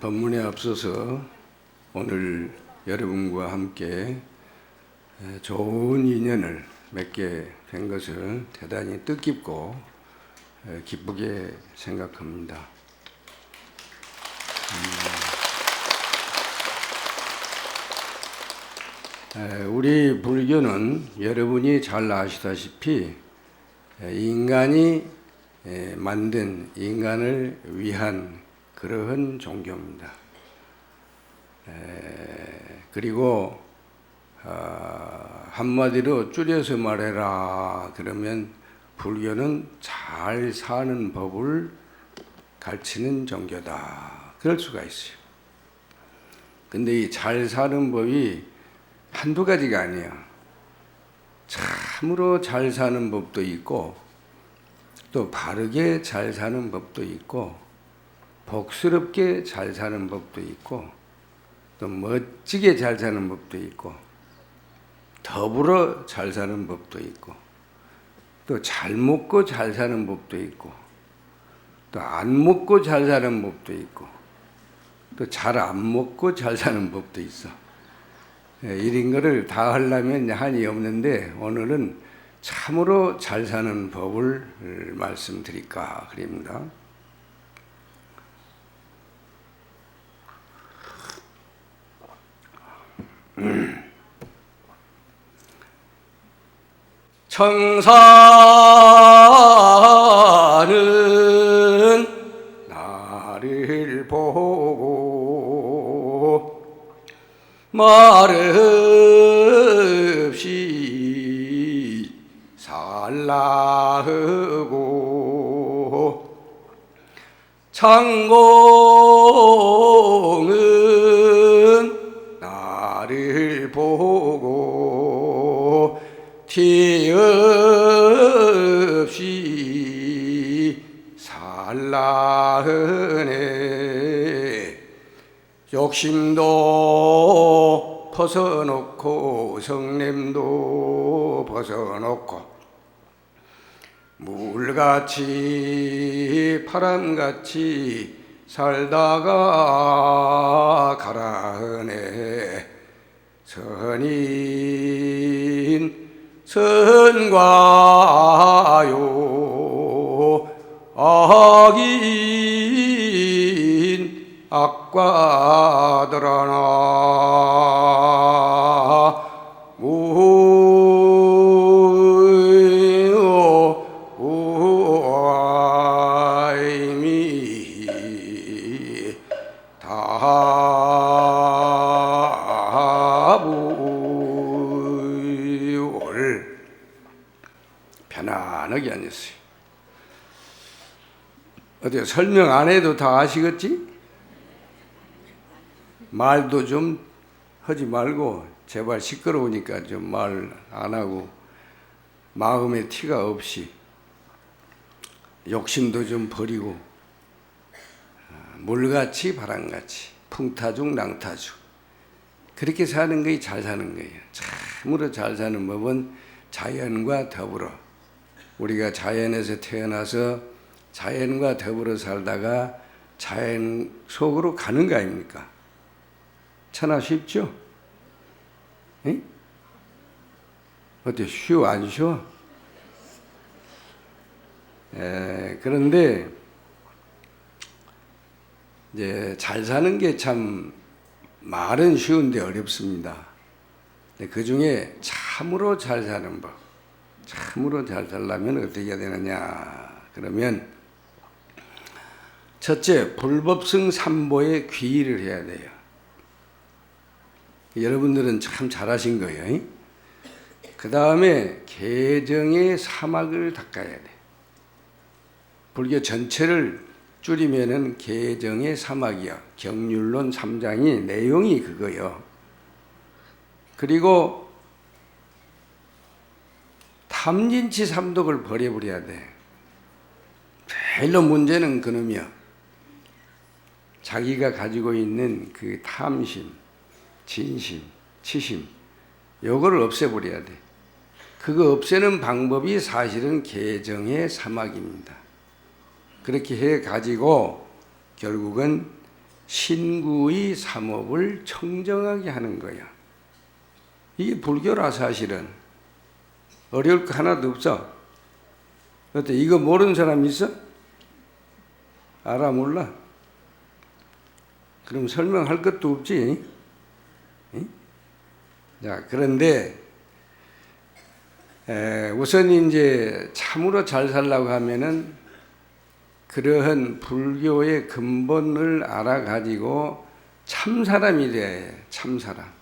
법문에 앞서서 오늘 여러분과 함께 좋은 인연을 맺게 된 것을 대단히 뜻깊고 기쁘게 생각합니다. 우리 불교는 여러분이 잘 아시다시피 인간이 만든 인간을 위한 그러한 종교입니다. 그리고 한마디로 줄여서 말해라 그러면 불교는 잘 사는 법을 가르치는 종교다. 그럴 수가 있어요. 근데 이 잘 사는 법이 한두 가지가 아니야. 참으로 잘 사는 법도 있고 또 바르게 잘 사는 법도 있고 복스럽게 잘 사는 법도 있고 또 멋지게 잘 사는 법도 있고 더불어 잘 사는 법도 있고 또 잘 먹고 잘 사는 법도 있고 또 안 먹고 잘 사는 법도 있고 또 잘 안 먹고 잘 사는 법도 있어. 이런 거를 다 하려면 한이 없는데 오늘은 참으로 잘 사는 법을 말씀드릴까 그럽니다. 청사는 나를 보고 말없이 살라하고 창공은 나를 보고 티 없이 살라하네. 욕심도 벗어놓고 성냄도 벗어놓고 물같이 바람같이 살다가 가라하네. 선인 선과요 악인 악과더라나 무아이미 다부를 편안하게 앉으세요. 어때요? 설명 안 해도 다 아시겠지? 말도 좀 하지 말고 제발 시끄러우니까 좀 말 안 하고 마음에 티가 없이 욕심도 좀 버리고 물같이 바람같이 풍타중 낭타중 그렇게 사는 것이 잘 사는 거예요. 참으로 잘 사는 법은 자연과 더불어 우리가 자연에서 태어나서 자연과 더불어 살다가 자연 속으로 가는 거 아닙니까? 천하 쉽죠? 에? 어때? 쉬워 안 쉬워? 그런데 이제 잘 사는 게 참 말은 쉬운데 어렵습니다. 그 중에 참으로 잘 사는 법, 참으로 잘 살려면 어떻게 해야 되느냐? 그러면 첫째, 불법성 삼보에 귀의를 해야 돼요. 여러분들은 참 잘하신 거예요. 그 다음에 개정의 사막을 닦아야 돼. 불교 전체를 줄이면은 개정의 사막이야. 경률론 3장이 내용이 그거요. 그리고 탐진치 삼독을 버려버려야 돼. 제일로 문제는 그놈이야. 자기가 가지고 있는 그 탐심, 진심, 치심, 요거를 없애버려야 돼. 그거 없애는 방법이 사실은 개정의 사막입니다. 그렇게 해가지고 결국은 신구의 삼업을 청정하게 하는 거야. 이게 불교라 사실은. 어려울 거 하나도 없어. 어때? 이거 모르는 사람 있어? 알아 몰라? 그럼 설명할 것도 없지. 응? 자, 그런데 우선 이제 참으로 잘 살려고 하면은 그러한 불교의 근본을 알아가지고 참사람이 돼. 참사람.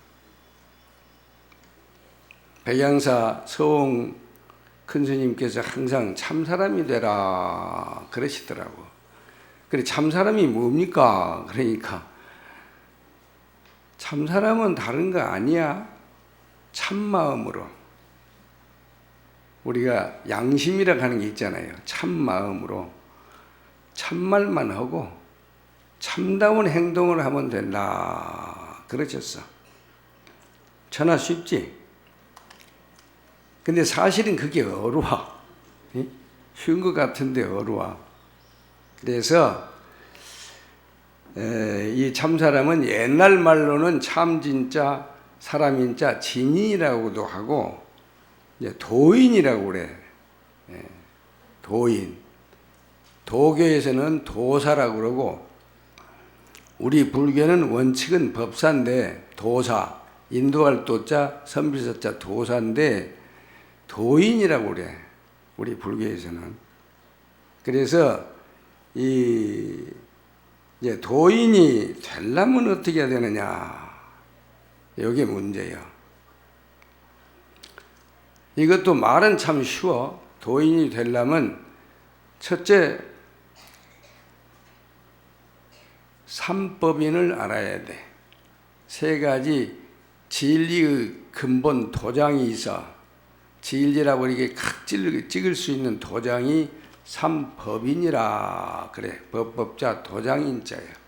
백양사 서홍 큰 스님께서 항상 참사람이 되라 그러시더라고. 그래, 참사람이 뭡니까? 그러니까 참사람은 다른 거 아니야. 참마음으로. 우리가 양심이라고 하는 게 있잖아요. 참마음으로 참말만 하고 참다운 행동을 하면 된다 그러셨어. 천하 쉽지? 근데 사실은 그게 어려워. 쉬운 것 같은데 어려워. 그래서 이 참사람은 옛날 말로는 참진자, 사람인자, 진인이라고도 하고 이제 도인이라고 그래. 도인. 도교에서는 도사라고 그러고 우리 불교는 원칙은 법사인데 도사, 인도할 도자, 선비서자 도사인데 도인이라고 그래. 우리 불교에서는. 그래서 이제 도인이 되려면 어떻게 해야 되느냐. 이게 문제예요. 이것도 말은 참 쉬워. 도인이 되려면 첫째, 삼법인을 알아야 돼. 세 가지 진리의 근본 도장이 있어. 진리라고 이렇게 칵 찍을 수 있는 도장이 삼법인이라 그래. 법법자 도장인자야.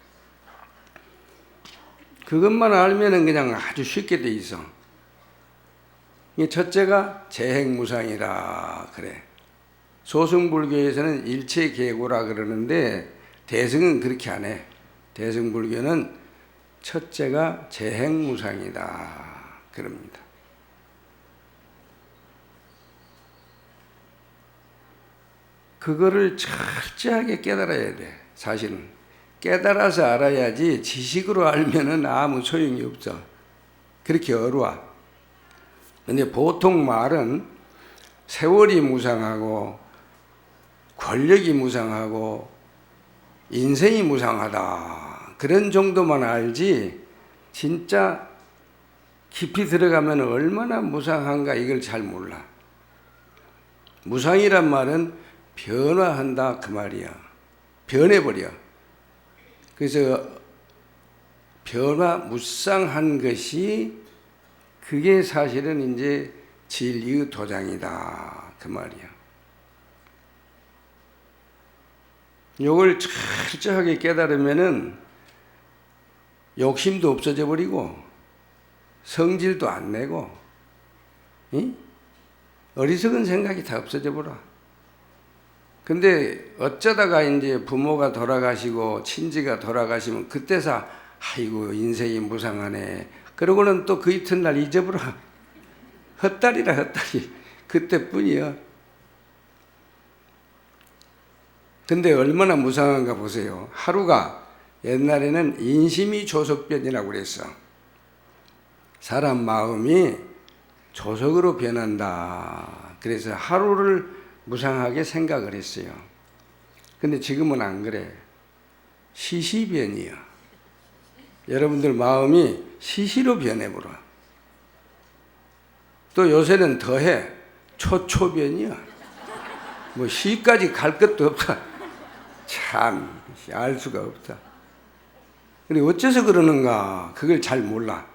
그것만 알면은 그냥 아주 쉽게 돼 있어. 첫째가 재행무상이라 그래. 소승불교에서는 일체계고라 그러는데 대승은 그렇게 안 해. 대승불교는 첫째가 재행무상이다 그럽니다. 그거를 철저하게 깨달아야 돼. 사실은 깨달아서 알아야지 지식으로 알면은 아무 소용이 없어. 그렇게 어려워. 근데 보통 말은 세월이 무상하고 권력이 무상하고 인생이 무상하다 그런 정도만 알지 진짜 깊이 들어가면 얼마나 무상한가 이걸 잘 몰라. 무상이란 말은 변화한다 그 말이야. 변해버려. 그래서 변화무쌍한 것이 그게 사실은 이제 진리의 도장이다 그 말이야. 요걸 철저하게 깨달으면은 욕심도 없어져 버리고 성질도 안 내고 어리석은 생각이 다 없어져 버려. 근데 어쩌다가 이제 부모가 돌아가시고 친지가 돌아가시면 그때서 아이고 인생이 무상하네 그러고는 또 그 이튿날 잊어버려. 헛다리라 헛다리. 그때뿐이야. 근데 얼마나 무상한가 보세요. 하루가 옛날에는 인심이 조석변이라고 그랬어. 사람 마음이 조석으로 변한다. 그래서 하루를 무상하게 생각을 했어요. 근데 지금은 안 그래. 시시변이야. 여러분들 마음이 시시로 변해버려. 또 요새는 더해. 초초변이야. 뭐 시까지 갈 것도 없다. 참 알 수가 없다. 근데 어째서 그러는가 그걸 잘 몰라.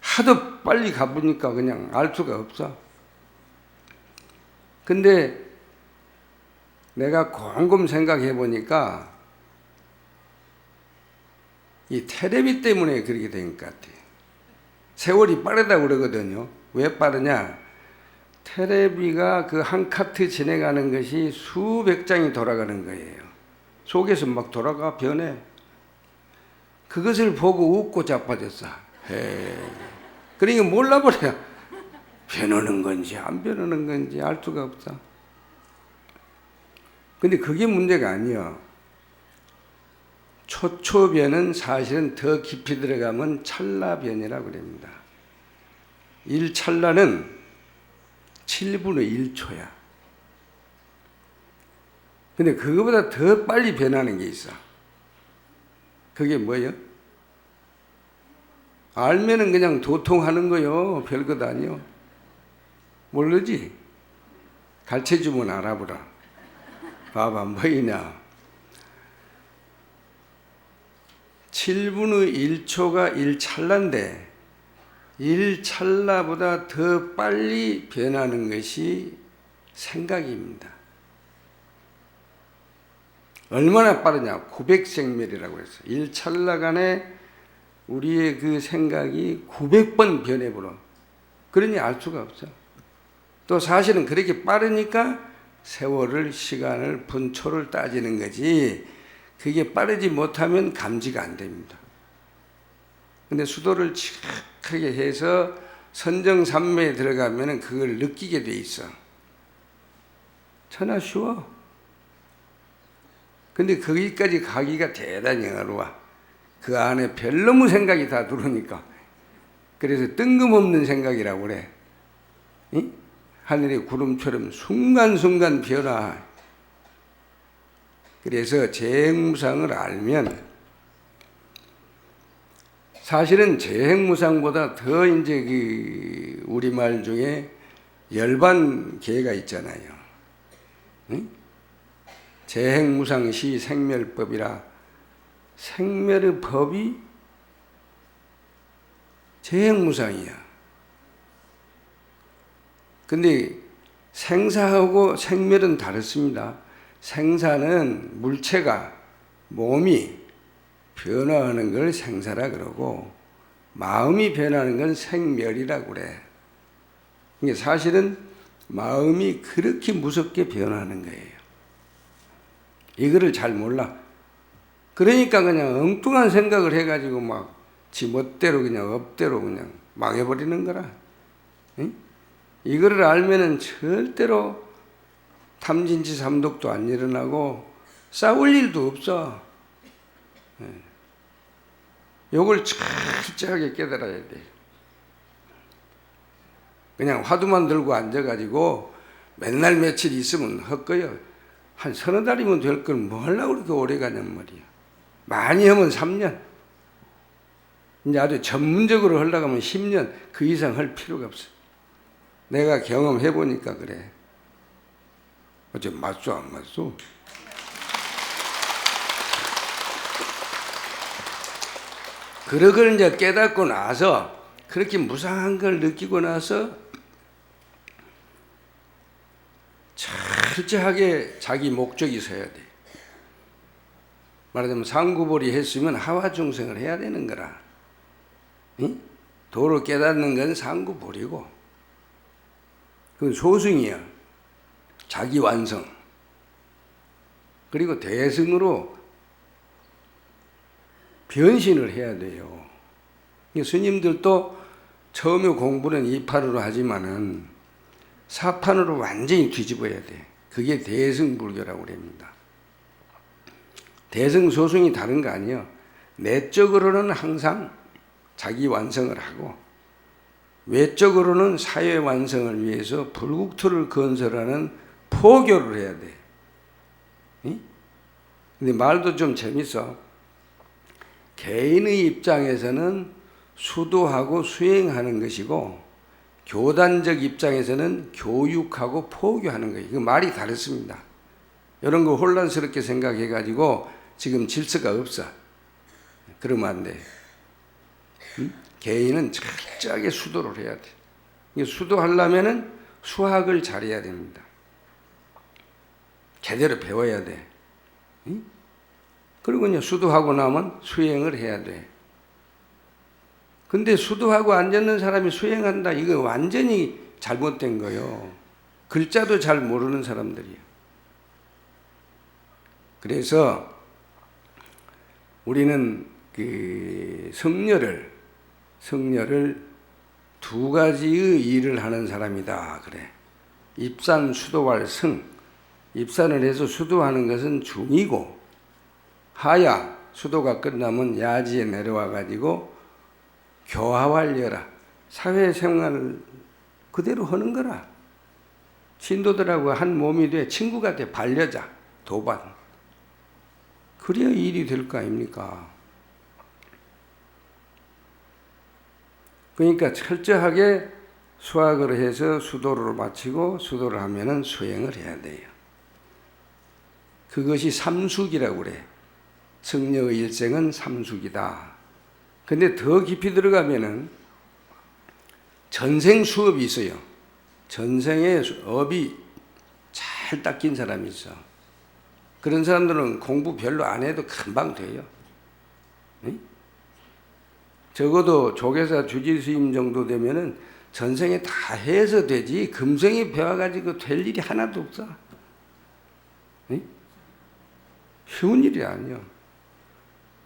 하도 빨리 가보니까 그냥 알 수가 없어. 근데 내가 곰곰 생각해 보니까 이 테레비 때문에 그렇게 된 것 같아. 세월이 빠르다고 그러거든요. 왜 빠르냐? 테레비가 그 한 카트 진행하는 것이 수백 장이 돌아가는 거예요. 속에서 막 돌아가 변해. 그것을 보고 웃고 자빠졌어. 헤이. 그러니까 몰라버려. 변하는 건지 안 변하는 건지 알 수가 없어. 근데 그게 문제가 아니야. 초초변은 사실은 더 깊이 들어가면 찰나변이라고 그럽니다. 1찰나는 7분의 1초야. 근데 그거보다 더 빨리 변하는 게 있어. 그게 뭐예요? 알면은 그냥 도통하는 거요. 별것 아니요. 모르지? 가르쳐주면 알아보라. 봐봐, 안 보이냐? 7분의 1초가 1찰나인데 1찰나보다 더 빨리 변하는 것이 생각입니다. 얼마나 빠르냐? 900생멸이라고 했어요. 1찰나간에 우리의 그 생각이 900번 변해버려. 그러니 알 수가 없어. 또 사실은 그렇게 빠르니까 세월을, 시간을, 분초를 따지는 거지, 그게 빠르지 못하면 감지가 안 됩니다. 근데 수도를 지각하게 해서 선정산매에 들어가면 그걸 느끼게 돼 있어. 천하 쉬워. 근데 거기까지 가기가 대단히 어려워. 그 안에 별너무 생각이 다 들어오니까. 그래서 뜬금없는 생각이라고 그래. 응? 하늘의 구름처럼 순간순간 변화. 그래서 재행무상을 알면 사실은 재행무상보다 더 이제 그 우리말 중에 열반계가 있잖아요. 응? 재행무상시 생멸법이라, 생멸의 법이 재행무상이야. 근데 생사하고 생멸은 다릅니다. 생사는 물체가, 몸이 변화하는 걸 생사라 그러고, 마음이 변하는 건 생멸이라고 그래. 이게 사실은 마음이 그렇게 무섭게 변하는 거예요. 이거를 잘 몰라. 그러니까 그냥 엉뚱한 생각을 해가지고 막 지 멋대로 그냥 업대로 그냥 망해버리는 거라. 응? 이거를 알면은 절대로 탐진치 삼독도 안 일어나고 싸울 일도 없어. 요걸 철저하게 깨달아야 돼. 그냥 화두만 들고 앉아가지고 맨날 며칠 있으면 헛거여. 한 서너 달이면 될 걸 뭐 하려고 그렇게 오래 가냔 말이야. 많이 하면 3년. 이제 아주 전문적으로 하려고 하면 10년, 그 이상 할 필요가 없어. 내가 경험해 보니까 그래. 어째 맞소 안 맞소? 그러걸 이제 깨닫고 나서, 그렇게 무상한 걸 느끼고 나서 철저하게 자기 목적이 서야 돼. 말하자면 상구보리 했으면 하와중생을 해야 되는 거라. 응? 도를 깨닫는 건 상구보리고, 그건 소승이야. 자기 완성. 그리고 대승으로 변신을 해야 돼요. 스님들도 처음에 공부는 2판으로 하지만은 4판으로 완전히 뒤집어야 돼. 그게 대승불교라고 그럽니다. 대승소승이 다른 거 아니에요. 내적으로는 항상 자기 완성을 하고, 외적으로는 사회 완성을 위해서 불국토를 건설하는 포교를 해야 돼. 근데 말도 좀 재밌어. 개인의 입장에서는 수도하고 수행하는 것이고, 교단적 입장에서는 교육하고 포교하는 거예요. 그 말이 다릅니다. 이런 거 혼란스럽게 생각해가지고 지금 질서가 없어. 그러면 안 돼. 개인은 철저하게 수도를 해야 돼. 수도하려면은 수학을 잘해야 됩니다. 제대로 배워야 돼. 그리고 이제 수도하고 나면 수행을 해야 돼. 근데 수도하고 앉았는 사람이 수행한다, 이거 완전히 잘못된 거예요. 글자도 잘 모르는 사람들이에요. 그래서 우리는 그 성녀를 두 가지의 일을 하는 사람이다 그래. 입산, 수도할 승. 입산을 해서 수도하는 것은 중이고, 하야 수도가 끝나면 야지에 내려와 가지고 교화활려라. 사회생활을 그대로 하는 거라. 신도들하고 한 몸이 돼 친구가 돼. 반려자, 도반. 그래야 일이 될 거 아닙니까? 그러니까 철저하게 수학을 해서 수도를 마치고, 수도를 하면은 수행을 해야 돼요. 그것이 삼숙이라고 그래. 성녀의 일생은 삼숙이다. 근데 더 깊이 들어가면은 전생 수업이 있어요. 전생에 업이 잘 닦인 사람이 있어. 그런 사람들은 공부 별로 안 해도 금방 돼요. 응? 적어도 조계사 주지스님 정도 되면은 전생에 다 해서 되지, 금생에 배워가지고 될 일이 하나도 없어. 응? 쉬운 일이 아니야.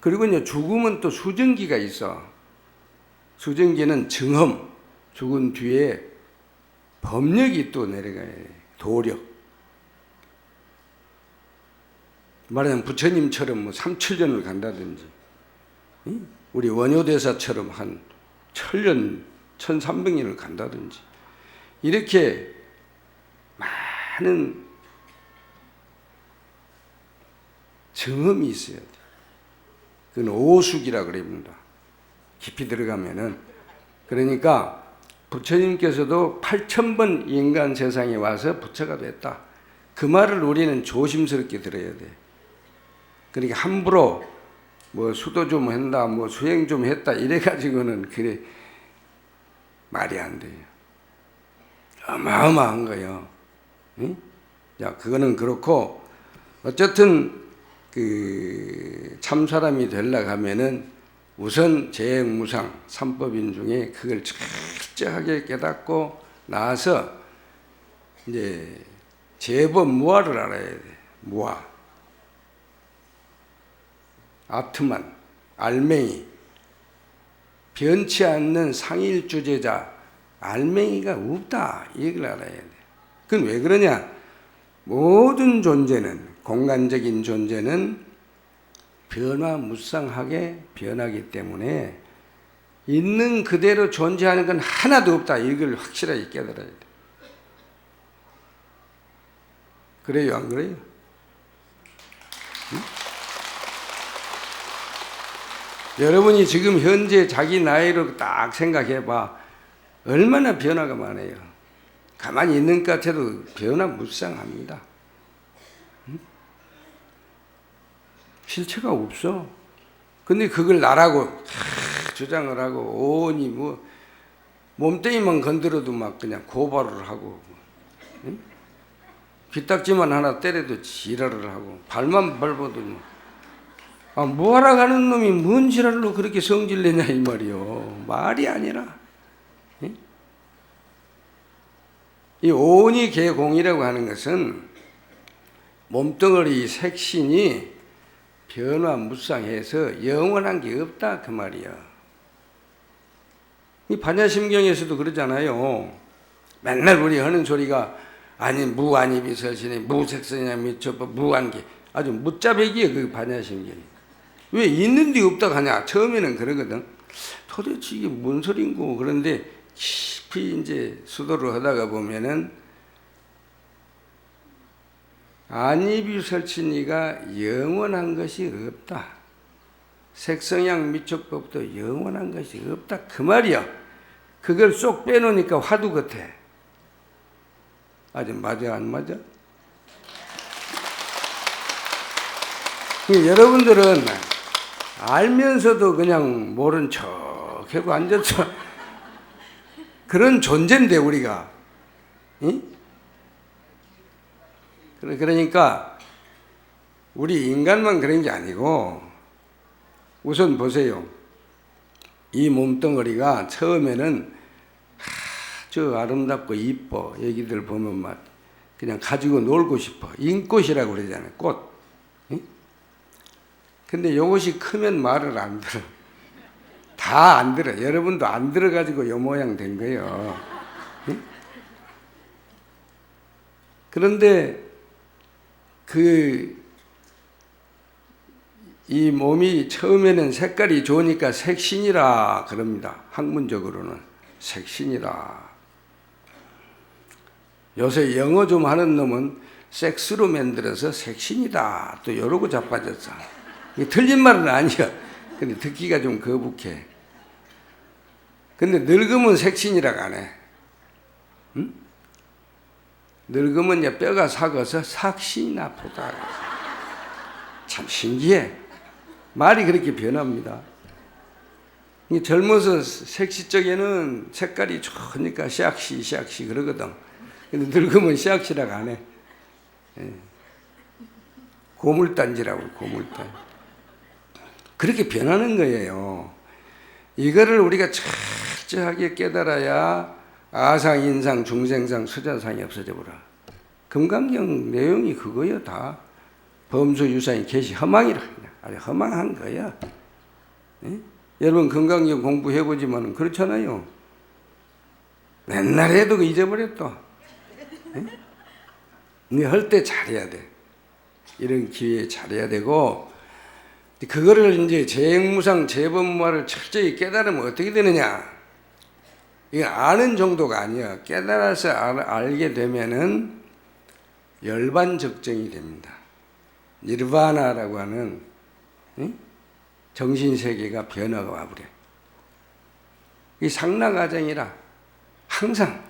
그리고 이제 죽으면 또 수정기가 있어. 수정기는 증험, 죽은 뒤에 법력이 또 내려가야 돼. 도력. 말하자면 부처님처럼 뭐 3,000년을 간다든지, 우리 원효대사처럼 한 1,000년, 1,300년을 간다든지, 이렇게 많은 증험이 있어야 돼. 그건 오숙이라 그럽니다. 깊이 들어가면은. 그러니까 부처님께서도 8,000번 인간 세상에 와서 부처가 됐다. 그 말을 우리는 조심스럽게 들어야 돼. 그러니까 함부로 뭐 수도 좀 한다, 뭐 수행 좀 했다 이래가지고는 그래 말이 안 돼요. 어마어마한 거예요. 응? 자, 그거는 그렇고, 어쨌든 그 참 사람이 되려고 하면은 우선 재행무상 3법인 중에 그걸 철저하게 깨닫고 나서 이제 제법 무아를 알아야 돼. 무아. 아트만, 알맹이. 변치 않는 상일주제자, 알맹이가 없다. 이걸 알아야 돼. 그건 왜 그러냐? 모든 존재는, 공간적인 존재는 변화무쌍하게 변하기 때문에 있는 그대로 존재하는 건 하나도 없다. 이걸 확실하게 깨달아야 돼. 그래요, 안 그래요? 응? 여러분이 지금 현재 자기 나이로 딱 생각해봐. 얼마나 변화가 많아요. 가만히 있는 것 같아도 변화무쌍합니다. 응? 실체가 없어. 근데 그걸 나라고 주장을 하고, 오니 뭐 몸뚱이만 건드려도 막 그냥 고발을 하고, 응? 귀딱지만 하나 때려도 지랄을 하고, 발만 밟아도 뭐하러 가는 놈이 뭔 지랄로 그렇게 성질 내냐 이 말이요. 말이 아니라. 응? 이 오니 개공이라고 하는 것은 몸뚱어리 색신이 변화무쌍해서 영원한 게 없다 그 말이야. 이 반야심경에서도 그러잖아요. 맨날 우리 하는 소리가 아니 무안이비설신이 무색선이냐 미처법 무안기, 아주 무자백이에요 그 반야심경이. 왜 있는데 없다 하냐? 처음에는 그러거든. 도대체 이게 뭔 소린고. 그런데 깊이 이제 수도를 하다가 보면은 안이비설신이가 영원한 것이 없다. 색성양 미척법도 영원한 것이 없다 그 말이야. 그걸 쏙 빼놓으니까 화두 같아. 아주 맞아 안 맞아? 여러분들은 알면서도 그냥 모른 척하고 앉아서 그런 존재인데 우리가. 응? 그러니까 우리 인간만 그런 게 아니고, 우선 보세요. 이 몸뚱어리가 처음에는 아주 아름답고 이뻐. 얘기들 보면 막 그냥 가지고 놀고 싶어. 인꽃이라고 그러잖아요. 꽃. 응? 근데 이것이 크면 말을 안 들어. 다 안 들어. 여러분도 안 들어가지고 요 모양 된 거예요. 응? 그런데 이 몸이 처음에는 색깔이 좋으니까 색신이라 그럽니다. 학문적으로는 색신이라. 요새 영어 좀 하는 놈은 섹스로 만들어서 색신이다 또 이러고 자빠졌어. 이게 틀린 말은 아니야. 근데 듣기가 좀 거북해. 근데 늙으면 색신이라고 안 해. 응? 늙으면 이제 뼈가 삭아서 삭신이 나쁘다. 참 신기해. 말이 그렇게 변합니다. 젊어서 색시 쪽에는 색깔이 좋으니까 샥시 그러거든. 근데 늙으면 샥시라고 안 해. 고물단지라고, 고물단. 그렇게 변하는 거예요. 이거를 우리가 철저하게 깨달아야 아상, 인상, 중생상, 수자상이 없어져 버려. 금강경 내용이 그거예요, 다. 범수, 유상이 계시, 허망이라. 아주 허망한 거야. 예? 여러분, 금강경 공부해보지만 그렇잖아요. 맨날 해도 잊어버렸다. 네 할 때 잘해야 돼. 이런 기회에 잘해야 되고, 그거를 이제 재행무상, 재범무화를 철저히 깨달으면 어떻게 되느냐? 이거 아는 정도가 아니야. 깨달아서 알게 되면은 열반적정이 됩니다. 니르바나라고 하는 정신세계가 변화가 와버려. 이 상락아정이라 항상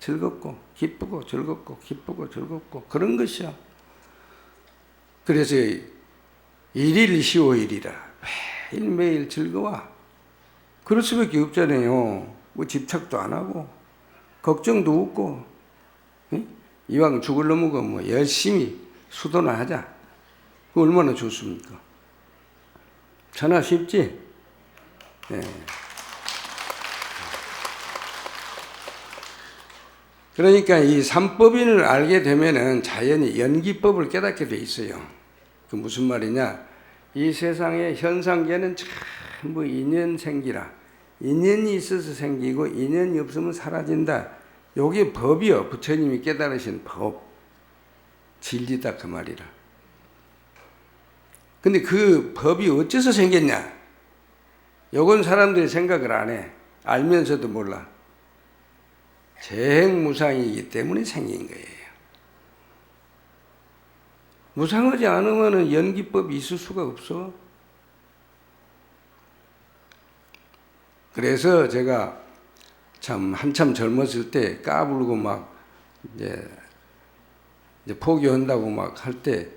즐겁고 기쁘고 즐겁고 기쁘고 즐겁고 그런 것이야. 그래서 일일 시오일이라 매일매일 즐거워. 그럴 수밖에 없잖아요. 뭐 집착도 안 하고 걱정도 없고 이왕 죽을 놈이고 뭐 열심히 수도나 하자. 그 얼마나 좋습니까? 전화 쉽지? 네. 그러니까 이 삼법인을 알게 되면은 자연히 연기법을 깨닫게 돼 있어요. 그 무슨 말이냐? 이 세상의 현상계는 전부 인연 생기라. 인연이 있어서 생기고 인연이 없으면 사라진다. 요게 법이요. 부처님이 깨달으신 법. 진리다 그 말이라. 근데 그 법이 어째서 생겼냐? 요건 사람들이 생각을 안 해. 알면서도 몰라. 재행무상이기 때문에 생긴 거예요. 무상하지 않으면 연기법이 있을 수가 없어. 그래서 제가 참 한참 젊었을 때 까불고 막 이제 포기한다고 막 할 때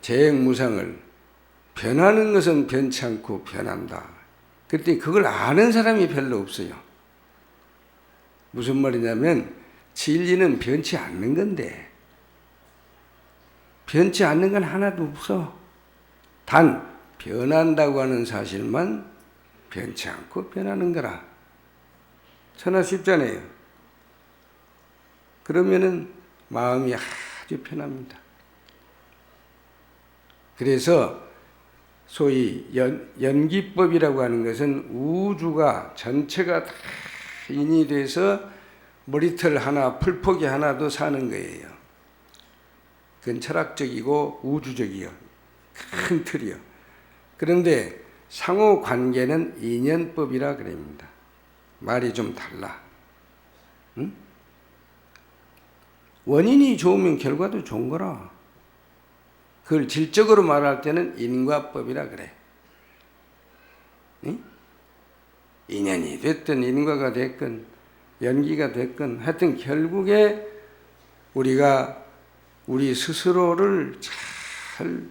재행무상을 변하는 것은 변치 않고 변한다. 그랬더니 그걸 아는 사람이 별로 없어요. 무슨 말이냐면 진리는 변치 않는 건데 변치 않는 건 하나도 없어. 단 변한다고 하는 사실만 변치 않고 변하는 거라. 천하 쉽잖아요. 그러면은 마음이 아주 편합니다. 그래서 소위 연기법이라고 하는 것은 우주가 전체가 다 인이 돼서 머리털 하나, 풀포기 하나도 사는 거예요. 그건 철학적이고 우주적이요. 큰 틀이요. 그런데 상호 관계는 인연법이라 그럽니다. 말이 좀 달라. 응? 원인이 좋으면 결과도 좋은 거라. 그걸 질적으로 말할 때는 인과법이라 그래. 응? 인연이 됐든 인과가 됐건 연기가 됐건 하여튼 결국에 우리가 우리 스스로를 잘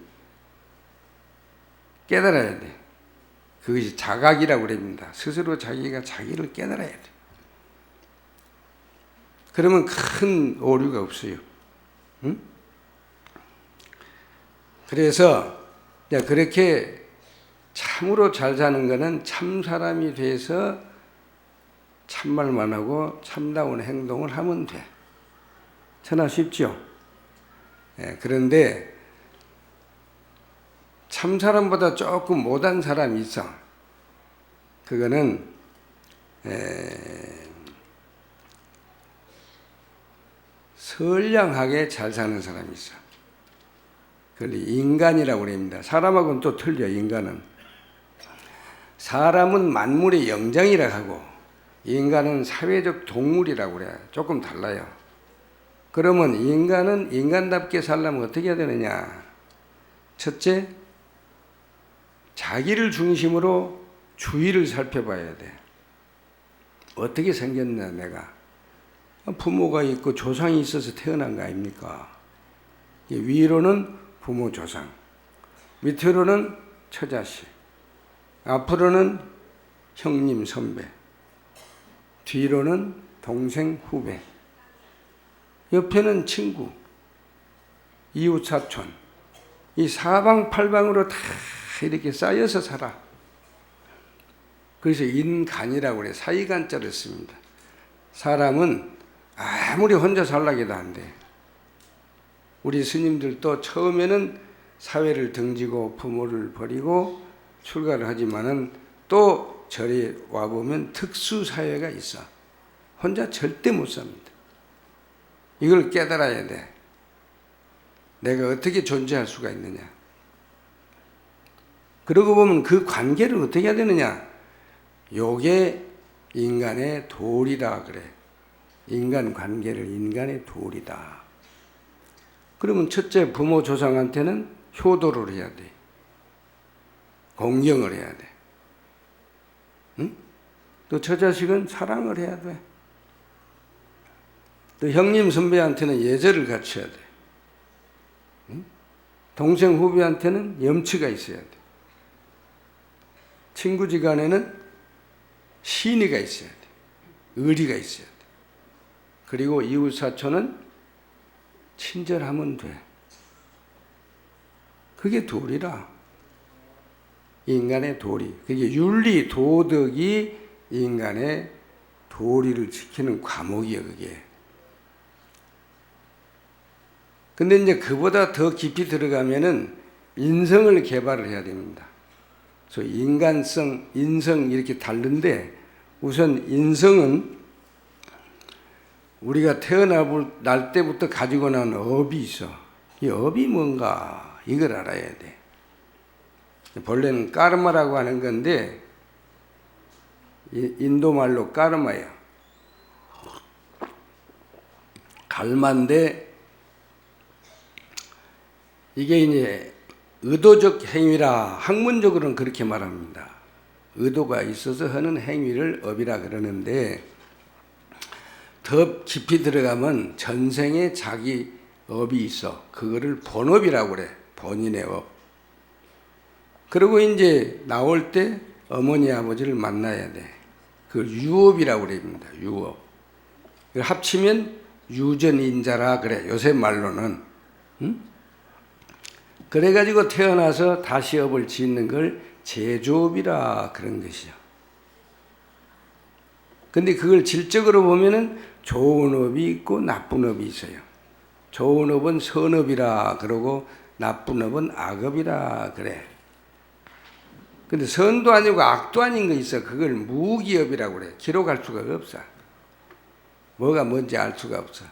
깨달아야 돼. 그것이 자각이라고 그럽니다. 스스로 자기가 자기를 깨달아야 돼. 그러면 큰 오류가 없어요. 응? 그래서 그렇게 참으로 잘 사는 것은 참 사람이 돼서 참말만 하고 참다운 행동을 하면 돼. 천하 쉽죠? 예, 그런데 참 사람보다 조금 못한 사람이 있어. 그거는 선량하게 잘 사는 사람이 있어. 그걸 인간이라고 그럽니다. 사람하고는 또 틀려. 인간은 사람은 만물의 영장이라고 하고 인간은 사회적 동물이라고 그래. 조금 달라요. 그러면 인간은 인간답게 살려면 어떻게 해야 되느냐? 첫째, 자기를 중심으로 주위를 살펴봐야 돼. 어떻게 생겼나 내가. 부모가 있고 조상이 있어서 태어난 거 아닙니까? 위로는 부모 조상, 밑으로는 처자식, 앞으로는 형님 선배, 뒤로는 동생 후배, 옆에는 친구, 이웃 사촌. 이 사방팔방으로 다 이렇게 쌓여서 살아. 그래서 인간이라고 그래. 사이간자를 씁니다. 사람은 아무리 혼자 살라기도 안 돼. 우리 스님들도 처음에는 사회를 등지고 부모를 버리고 출가를 하지만은 또 절에 와보면 특수사회가 있어. 혼자 절대 못 삽니다. 이걸 깨달아야 돼. 내가 어떻게 존재할 수가 있느냐. 그러고 보면 그 관계를 어떻게 해야 되느냐. 요게 인간의 도리라 그래. 인간 관계를 인간의 도리다. 그러면 첫째 부모 조상한테는 효도를 해야 돼. 공경을 해야 돼. 응? 또 처자식은 사랑을 해야 돼. 또 형님 선배한테는 예절을 갖춰야 돼. 응? 동생 후배한테는 염치가 있어야 돼. 친구지간에는 신의가 있어야 돼. 의리가 있어야 돼. 그리고 이웃사촌은 친절하면 돼. 그게 도리라. 인간의 도리. 그게 윤리, 도덕이 인간의 도리를 지키는 과목이에요, 그게. 근데 이제 그보다 더 깊이 들어가면은 인성을 개발을 해야 됩니다. 그래서 인간성, 인성 이렇게 다른데 우선 인성은 우리가 태어날 때부터 가지고 나온 업이 있어. 이 업이 뭔가 이걸 알아야 돼. 본래는 까르마라고 하는 건데 인도말로 까르마야. 갈마인데 이게 이제 의도적 행위라 학문적으로는 그렇게 말합니다. 의도가 있어서 하는 행위를 업이라 그러는데 더 깊이 들어가면 전생에 자기 업이 있어. 그거를 본업이라고 그래. 본인의 업. 그리고 이제 나올 때 어머니 아버지를 만나야 돼. 그걸 유업이라고 그럽니다. 유업. 그걸 합치면 유전인자라 그래. 요새 말로는. 응? 그래가지고 태어나서 다시 업을 짓는 걸 제조업이라 그런 것이죠. 근데 그걸 질적으로 보면은 좋은 업이 있고 나쁜 업이 있어요. 좋은 업은 선업이라 그러고 나쁜 업은 악업이라 그래. 근데 선도 아니고 악도 아닌 거 있어. 그걸 무기업이라고 그래. 기록할 수가 없어. 뭐가 뭔지 알 수가 없어.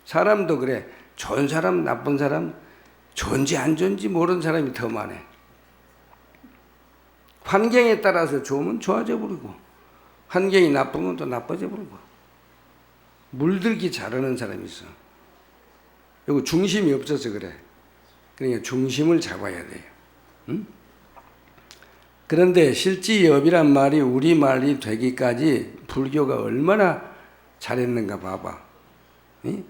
사람도 그래. 좋은 사람, 나쁜 사람, 좋은지 안 좋은지 모르는 사람이 더 많아. 환경에 따라서 좋으면 좋아져 버리고 환경이 나쁘면 또 나빠져 버리고 물들기 잘하는 사람이 있어. 이거 중심이 없어서 그래. 그러니까 중심을 잡아야 돼요. 응? 그런데 실지업이란 말이 우리말이 되기까지 불교가 얼마나 잘했는가 봐봐. 응?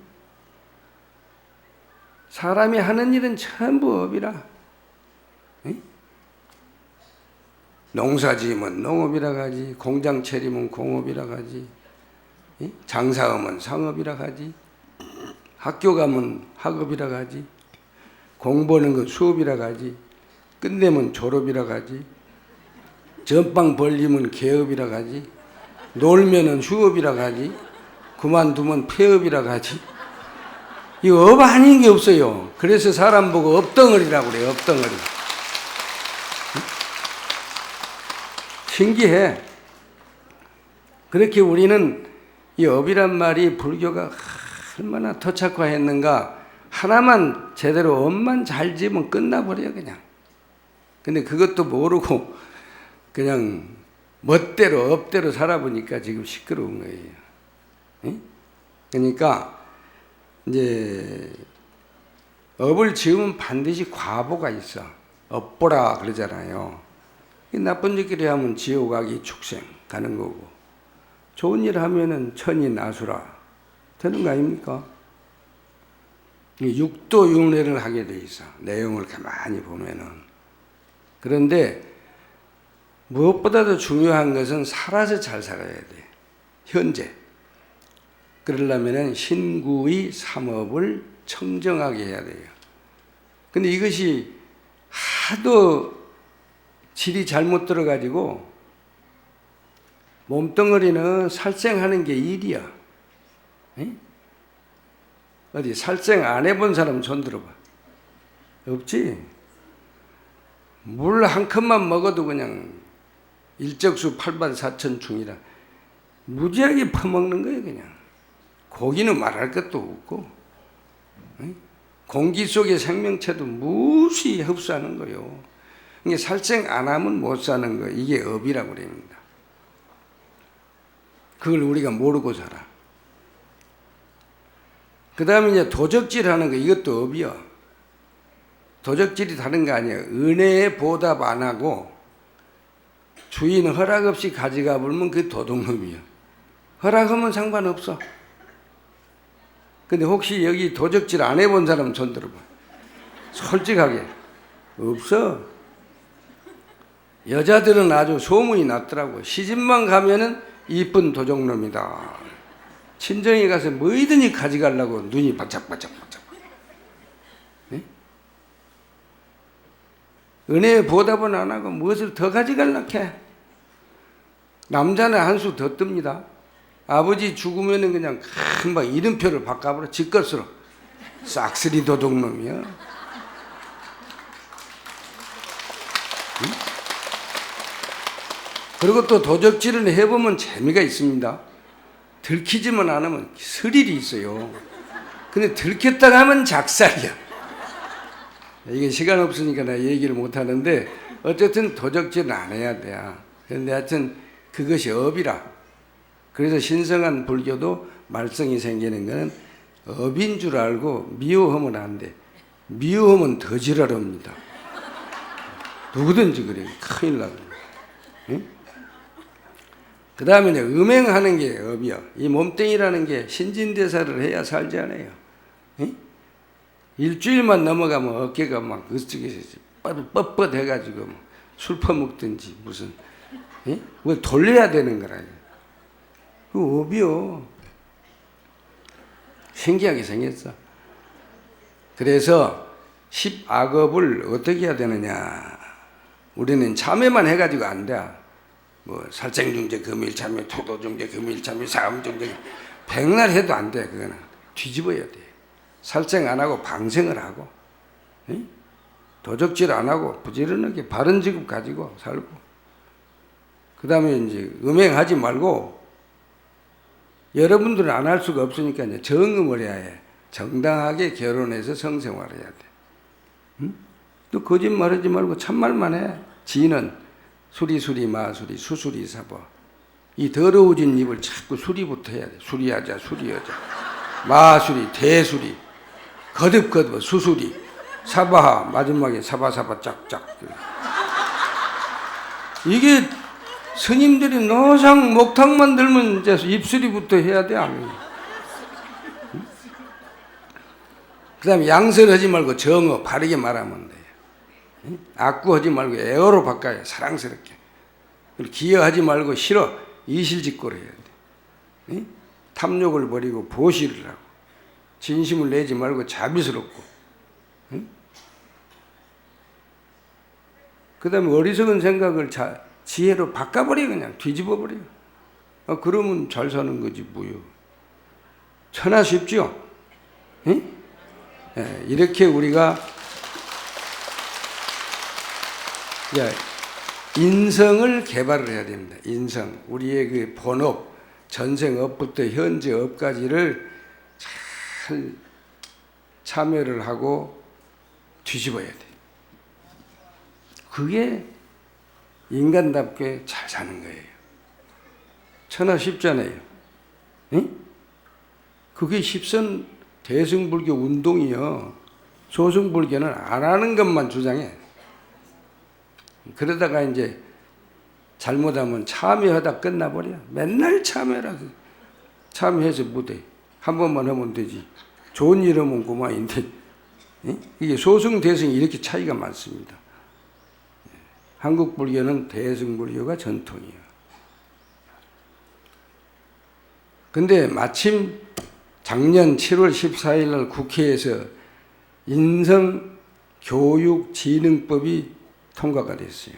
사람이 하는 일은 전부 업이라. 응? 농사 지으면 농업이라 하지, 공장 차리면 공업이라 하지, 장사하면 상업이라 하지, 학교 가면 학업이라 하지, 공부하는 건 수업이라 하지, 끝내면 졸업이라 하지, 전방 벌리면 개업이라 하지, 놀면은 휴업이라 하지, 그만두면 폐업이라 하지. 이거 업 아닌 게 없어요. 그래서 사람 보고 업덩어리라고 그래요. 업덩어리. 신기해. 그렇게 우리는 이 업이란 말이 불교가 얼마나 토착화했는가. 하나만 제대로 업만 잘 지으면 끝나버려 그냥. 근데 그것도 모르고 그냥 멋대로 업대로 살아보니까 지금 시끄러운 거예요. 예? 그러니까 이제 업을 지으면 반드시 과보가 있어. 업보라 그러잖아요. 나쁜 짓거리 하면 지옥 가기 축생 가는 거고, 좋은 일 하면은 천이 나수라 되는 거 아닙니까? 육도 윤회를 하게 돼 있어. 내용을 가만히 보면은. 그런데 무엇보다도 중요한 것은 살아서 잘 살아야 돼. 현재. 그러려면은 신구의 삼업을 청정하게 해야 돼요. 근데 이것이 하도 질이 잘못 들어가지고 몸뚱어리는 살생하는 게 일이야. 에? 어디 살생 안 해본 사람 손 들어봐. 없지? 물 한 컵만 먹어도 그냥 일적수 8만4천중이라 무지하게 퍼먹는 거예요 그냥. 고기는 말할 것도 없고, 에? 공기 속의 생명체도 무시 흡수하는 거예요. 이게 살생 안 하면 못 사는 거예요. 이게 업이라고 그럽니다. 그걸 우리가 모르고 살아. 그 다음에 이제 도적질 하는 거, 이것도 업이야. 도적질이 다른 거 아니에요. 은혜에 보답 안 하고 주인 허락 없이 가져가 버리면 그게 도둑놈이야. 허락하면 상관없어. 근데 혹시 여기 도적질 안 해본 사람 손 들어봐. 솔직하게. 없어. 여자들은 아주 소문이 났더라고. 시집만 가면은 이쁜 도적놈이다. 친정에 가서 뭐이든지 가져가려고 눈이 바짝바짝. 네? 은혜에 보답은 안 하고 무엇을 더 가져가려고 해. 남자는 한 수 더 뜹니다. 아버지 죽으면은 그냥 금방 이름표를 바꿔버려. 지 것으로. 싹쓸이 도둑놈이야. 응? 그리고 또 도적질을 해보면 재미가 있습니다. 들키지만 않으면 스릴이 있어요. 근데 들켰다고 하면 작살이야. 이게 시간 없으니까 나 얘기를 못 하는데, 어쨌든 도적질은 안 해야 돼. 그런데 하여튼 그것이 업이라. 그래서 신성한 불교도 말썽이 생기는 것은 업인 줄 알고 미워하면 안 돼. 미워하면 더 지랄합니다. 누구든지 그래. 큰일 나고. 응? 그 다음에 이제 음행하는 게 업이야. 이 몸뚱이라는 게 신진대사를 해야 살지 않아요. 응? 일주일만 넘어가면 어깨가 막 그쪽에서 뻣뻣해가지고 술 퍼먹든지 무슨, 응? 왜 돌려야 되는 거라. 그 업이요. 신기하게 생겼어. 그래서 10악업을 어떻게 해야 되느냐. 우리는 참회만 해가지고 안 돼. 뭐 살생중재, 금일참회, 토도중재, 금일참회, 사음중재 백날 해도 안 돼. 그거는 뒤집어야 돼. 살생 안 하고 방생을 하고, 에? 도적질 안 하고 부지런하게 바른 직업 가지고 살고, 그 다음에 이제 음행하지 말고, 여러분들은 안 할 수가 없으니까 이제 정음을 해야 해. 정당하게 결혼해서 성생활을 해야 돼. 응? 또 거짓말하지 말고 참말만 해. 지는 수리수리 마수리 수수리 사버. 이 더러워진 입을 자꾸 수리부터 해야 돼. 수리하자 수리하자. 마수리 대수리 거듭거듭 수수리 사바하 마지막에 사바사바 짝짝. 이게 스님들이 노상 목탁만 들면 이제 입수리부터 해야 돼. 그 다음에 양설하지 말고 정어 바르게 말하면 돼. 악구하지 말고 애어로 바꿔야 사랑스럽게. 기여하지 말고 싫어 이실직고를 해야 돼. 탐욕을 버리고 보시를 하고, 진심을 내지 말고 자비스럽고, 그 다음에 어리석은 생각을 지혜로 바꿔버려. 그냥 뒤집어버려. 그러면 잘 사는 거지 뭐요. 천하 쉽죠? 이렇게 우리가 인성을 개발을 해야 됩니다. 인성. 우리의 그 본업, 전생업부터 현재 업까지를 잘 참여를 하고 뒤집어야 돼. 그게 인간답게 잘 사는 거예요. 천하 쉽잖아요. 응? 그게 십선 대승불교 운동이요. 소승불교는 안 하는 것만 주장해. 그러다가 이제 잘못하면 참여하다 끝나버려. 맨날 참여라. 참여해서 못해. 한 번만 하면 되지. 좋은 일 하면 그만인데. 이게 소승, 대승이 이렇게 차이가 많습니다. 한국 불교는 대승불교가 전통이에요. 근데 마침 작년 7월 14일 날 국회에서 인성교육진흥법이 통과가 됐어요.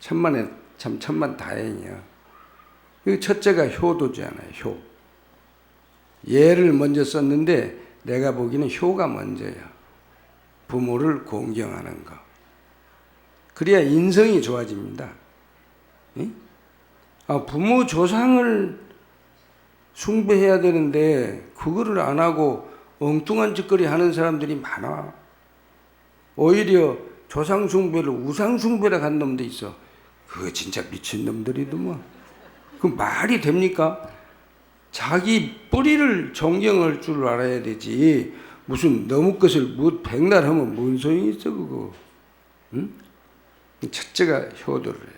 천만 다행이야. 첫째가 효도잖아요. 효. 예를 먼저 썼는데 내가 보기에는 효가 먼저야. 부모를 공경하는 거. 그래야 인성이 좋아집니다. 부모 조상을 숭배해야 되는데 그거를 안 하고 엉뚱한 짓거리 하는 사람들이 많아. 오히려 조상 숭배를 우상 숭배라 한 놈도 있어. 그거 진짜 미친 놈들이더만. 그 말이 됩니까? 자기 뿌리를 존경할 줄 알아야 되지. 무슨 너무 것을 뭐 백날 하면 뭔 소용이 있어 그거. 응? 첫째가 효도를 해야 돼.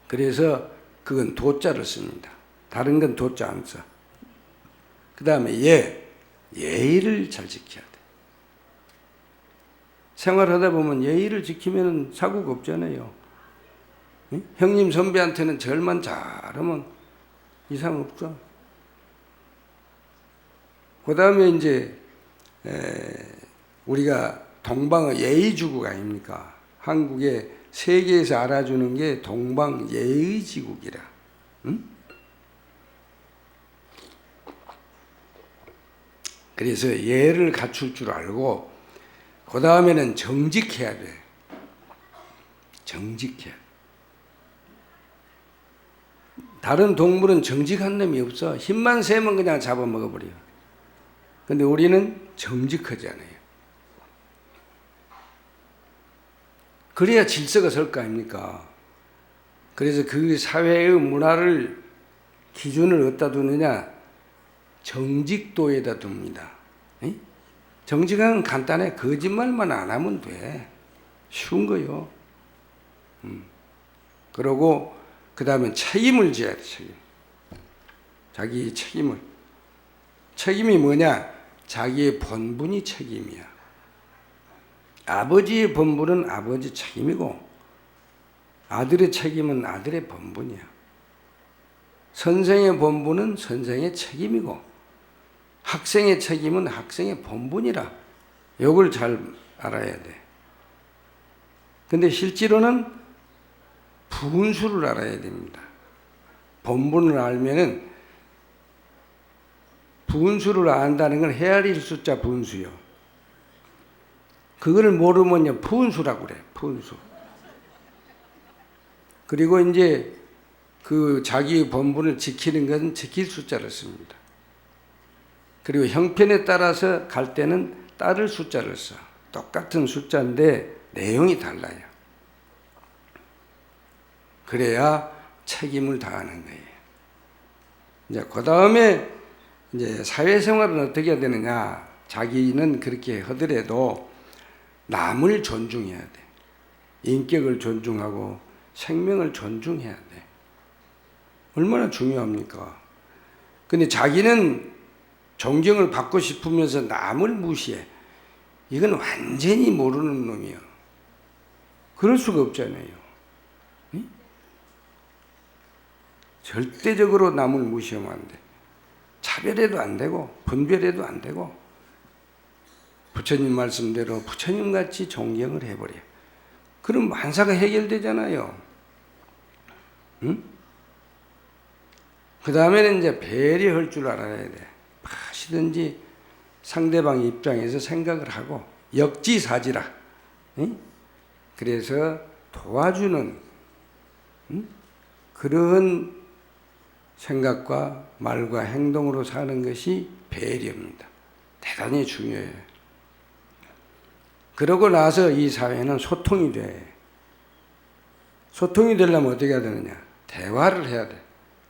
그래서 그건 도자를 씁니다. 다른 건 도자 안 써. 그 다음에 예의를 잘 지켜야 돼. 생활하다 보면 예의를 지키면 사고가 없잖아요. 응? 형님 선배한테는 절만 잘하면 이상 없어. 그 다음에 이제 우리가 동방의 예의주국 아닙니까? 한국에 세계에서 알아주는 게 동방 예의지국이라. 응? 그래서 예를 갖출 줄 알고 그 다음에는 정직해야 돼. 정직해야 돼. 다른 동물은 정직한 놈이 없어. 힘만 세면 그냥 잡아먹어버려. 근데 우리는 정직하지 않아요. 그래야 질서가 설 거 아닙니까? 그래서 그 사회의 문화를 기준을 어디다 두느냐? 정직도에다 둡니다. 정직은 간단해. 거짓말만 안 하면 돼. 쉬운 거요. 그러고 그 다음에 책임을 져야 돼. 책임. 자기 책임을. 책임이 뭐냐? 자기의 본분이 책임이야. 아버지의 본분은 아버지 책임이고 아들의 책임은 아들의 본분이야. 선생의 본분은 선생의 책임이고 학생의 책임은 학생의 본분이라. 이걸 잘 알아야 돼. 근데 실제로는 분수를 알아야 됩니다. 본분을 알면은 분수를 안다는 건 헤아릴 숫자 분수요. 그거를 모르면요 푼수라고 그래. 푼수. 그리고 이제 그 자기의 본분을 지키는 것은 지킬 숫자를 씁니다. 그리고 형편에 따라서 갈 때는 따를 숫자를 써. 똑같은 숫자인데 내용이 달라요. 그래야 책임을 다하는 거예요. 이제 그 다음에 이제 사회생활은 어떻게 해야 되느냐? 자기는 그렇게 하더라도 남을 존중해야 돼. 인격을 존중하고 생명을 존중해야 돼. 얼마나 중요합니까? 근데 자기는 존경을 받고 싶으면서 남을 무시해. 이건 완전히 모르는 놈이야. 그럴 수가 없잖아요. 응? 절대적으로 남을 무시하면 안 돼. 차별해도 안 되고 분별해도 안 되고 부처님 말씀대로 부처님같이 존경을 해버려. 그럼 만사가 해결되잖아요. 응? 그 다음에는 이제 배려할 줄 알아야 돼. 무엇이든지 상대방 입장에서 생각을 하고 역지사지라. 응? 그래서 도와주는 그런 생각과 말과 행동으로 사는 것이 배려입니다. 대단히 중요해요. 그러고 나서 이 사회는 소통이 돼. 소통이 되려면 어떻게 해야 되느냐? 대화를 해야 돼.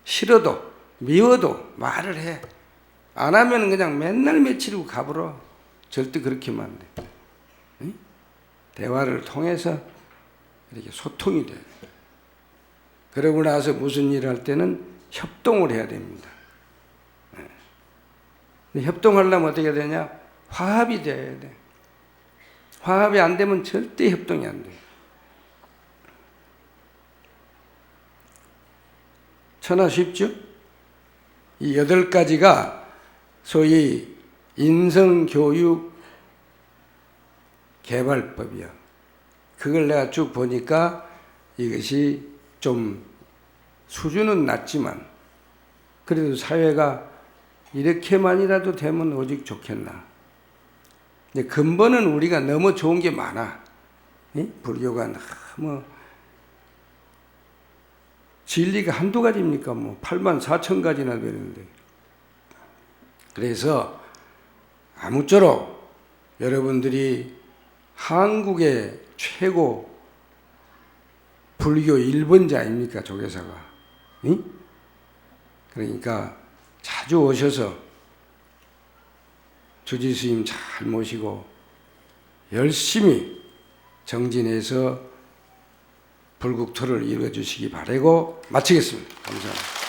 싫어도 미워도 말을 해. 안 하면 그냥 맨날 며칠이고 가불어. 절대 그렇게 하면 안 돼. 응? 대화를 통해서 이렇게 소통이 돼. 그러고 나서 무슨 일을 할 때는 협동을 해야 됩니다. 협동하려면 어떻게 해야 되냐? 화합이 돼야 돼. 화합이 안 되면 절대 협동이 안 돼. 천하 쉽죠? 이 8가지가 소위 인성교육 개발법이야. 그걸 내가 쭉 보니까 이것이 좀 수준은 낮지만 그래도 사회가 이렇게만이라도 되면 오직 좋겠나. 근데 근본은 우리가 너무 좋은 게 많아. 불교가 너무 진리가 한두 가지입니까? 뭐 84,000가지나 되는데. 그래서 아무쪼록 여러분들이 한국의 최고 불교 1번자 아닙니까? 조계사가. 그러니까 자주 오셔서 주지스님 잘 모시고 열심히 정진해서 불국토를 이루어 주시기 바라고 마치겠습니다. 감사합니다.